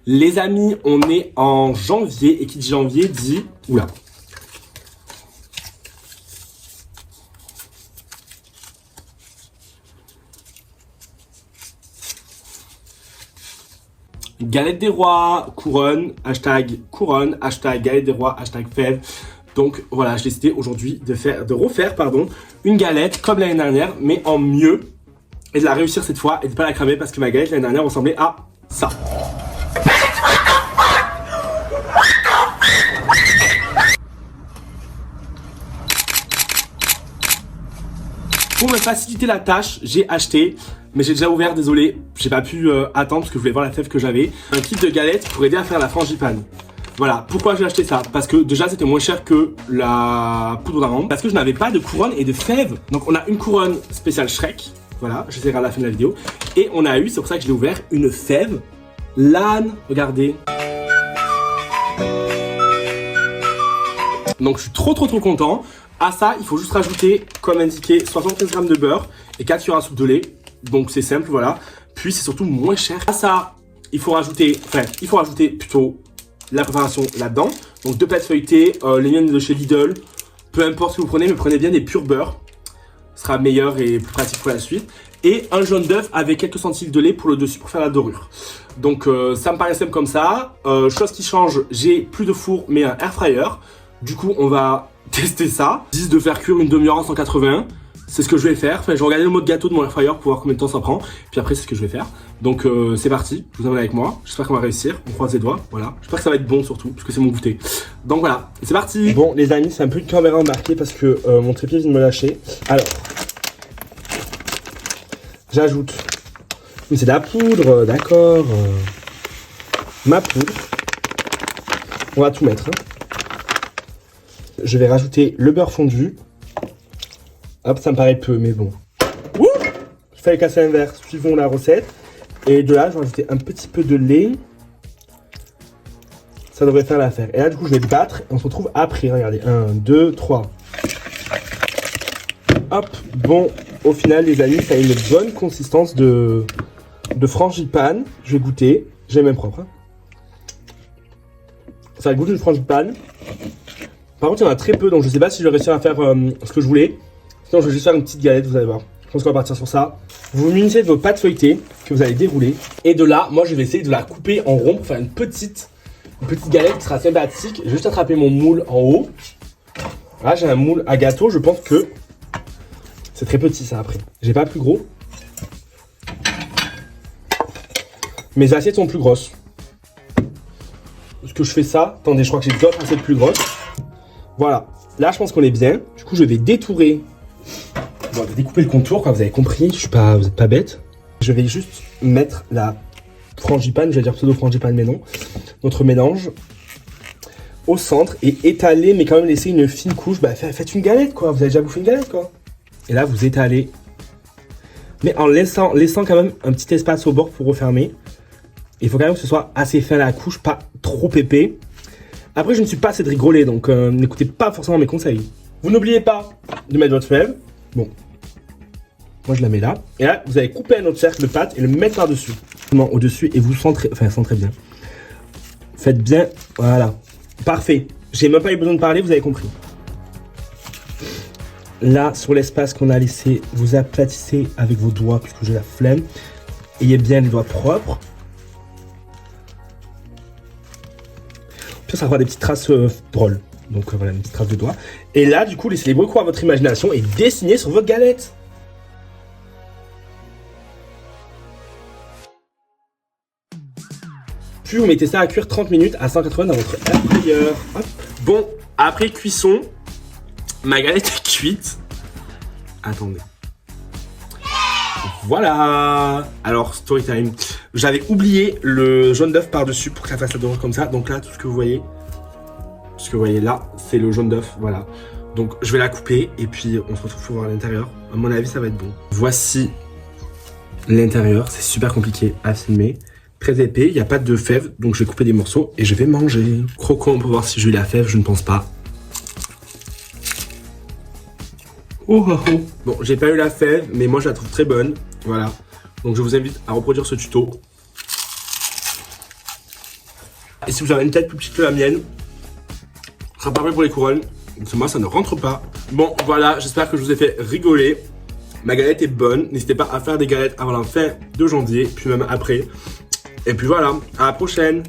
Les amis, on est en janvier et qui dit janvier dit... Oula. Galette des rois, couronne, hashtag galette des rois, hashtag fève. Donc voilà, j'ai décidé aujourd'hui de refaire une galette comme l'année dernière, mais en mieux. Et de la réussir cette fois et de pas la cramer parce que ma galette l'année dernière ressemblait à ça. Pour me faciliter la tâche, j'ai acheté, mais j'ai déjà ouvert, désolé, j'ai pas pu attendre parce que je voulais voir la fève que j'avais, un kit de galettes pour aider à faire la frangipane. Voilà, pourquoi j'ai acheté ça? Parce que déjà c'était moins cher que la poudre d'amande, parce que je n'avais pas de couronne et de fève. Donc on a une couronne spéciale Shrek, voilà, j'essaierai à la fin de la vidéo. Et on a eu, c'est pour ça que je l'ai ouvert, une fève LAN, regardez. Donc je suis trop content. À ça, il faut juste rajouter, comme indiqué, 75 g de beurre et 4 cuillères à soupe de lait. Donc c'est simple, voilà. Puis c'est surtout moins cher. À ça, il faut rajouter plutôt la préparation là-dedans. Donc 2 pâtes feuilletées, les miennes de chez Lidl. Peu importe ce que vous prenez, mais prenez bien des purs beurres. Ce sera meilleur et plus pratique pour la suite. Et un jaune d'œuf avec quelques centilitres de lait pour le dessus pour faire la dorure. Donc ça me paraît simple comme ça. Chose qui change, j'ai plus de four mais un air fryer. Du coup, on va tester ça. Ils disent de faire cuire une demi-heure à 180. C'est ce que je vais faire. Enfin, je vais regarder le mode gâteau de mon air fryer pour voir combien de temps ça prend. Puis après, c'est ce que je vais faire. Donc, c'est parti. Je vous emmène avec moi. J'espère qu'on va réussir. On croise les doigts. Voilà. J'espère que ça va être bon surtout, parce que c'est mon goûter. Donc voilà, c'est parti. Bon, les amis, c'est un peu une caméra embarquée parce que mon trépied vient de me lâcher. Alors, j'ajoute. Oui, c'est de la poudre, d'accord. Ma poudre. On va tout mettre. Hein. Je vais rajouter le beurre fondu. Hop, ça me paraît peu, mais bon. Ouh, il fallait casser un verre. Suivons la recette. Et de là, je vais rajouter un petit peu de lait. Ça devrait faire l'affaire. Et là, du coup, je vais battre. Et on se retrouve après. Regardez. 1, 2, 3. Hop. Bon, au final, les amis, ça a une bonne consistance de frangipane. Je vais goûter. J'ai même propre. Hein. Ça a le goût d'une frangipane. Par contre, il y en a très peu, donc je sais pas si je vais réussir à faire ce que je voulais. Sinon, je vais juste faire une petite galette, vous allez voir. Je pense qu'on va partir sur ça. Vous munissez de vos pâtes feuilletées que vous allez dérouler. Et de là, moi, je vais essayer de la couper en rond pour faire une petite galette qui sera sympathique. Je vais juste attraper mon moule en haut. Là, j'ai un moule à gâteau. Je pense que c'est très petit, ça, après. J'ai pas plus gros. Mes assiettes sont plus grosses. Est-ce que je fais ça? Attendez, je crois que j'ai d'autres assiettes plus grosses. Voilà, là je pense qu'on est bien. Du coup, je vais détourer. Bon, je vais découper le contour, quoi. Vous avez compris, vous n'êtes pas bête. Je vais juste mettre la frangipane, je vais dire pseudo-frangipane, mais non. Notre mélange au centre et étaler, mais quand même laisser une fine couche. Bah, faites une galette, quoi. Vous avez déjà bouffé une galette, quoi. Et là, vous étalez. Mais en laissant quand même un petit espace au bord pour refermer. Il faut quand même que ce soit assez fin la couche, pas trop épais. Après, je ne suis pas Cédric Grolet, donc n'écoutez pas forcément mes conseils. Vous n'oubliez pas de mettre votre fève. Bon, moi je la mets là. Et là, vous allez couper un autre cercle de pâte et le mettre par-dessus. Au-dessus, et vous centrez, centrez bien. Faites bien, voilà. Parfait. J'ai même pas eu besoin de parler, vous avez compris. Là, sur l'espace qu'on a laissé, vous aplatissez avec vos doigts, puisque j'ai la flemme. Ayez bien les doigts propres. Puis ça fera des petites traces drôles. Donc voilà, une petite trace de doigt. Et là, du coup, laissez les recours à votre imagination et dessinez sur votre galette. Puis vous mettez ça à cuire 30 minutes à 180 dans votre air fryer. Hop. Bon, après cuisson, ma galette est cuite. Attendez. Voilà. Alors, story time. J'avais oublié le jaune d'œuf par-dessus pour que ça fasse la dorure comme ça. Donc là, tout ce que vous voyez là, c'est le jaune d'œuf. Voilà. Donc, je vais la couper et puis on se retrouve pour voir l'intérieur. À mon avis, ça va être bon. Voici l'intérieur. C'est super compliqué à filmer. Très épais. Il n'y a pas de fève. Donc, je vais couper des morceaux et je vais manger. Croquant pour voir si j'ai eu la fève. Je ne pense pas. Oh, oh, oh. Bon, j'ai pas eu la fève, mais moi je la trouve très bonne. Voilà. Donc je vous invite à reproduire ce tuto. Et si vous avez une tête plus petite que la mienne, ça sera parfait pour les couronnes. Parce que moi, ça ne rentre pas. Bon, voilà, j'espère que je vous ai fait rigoler. Ma galette est bonne. N'hésitez pas à faire des galettes avant la fin de janvier, puis même après. Et puis voilà, à la prochaine.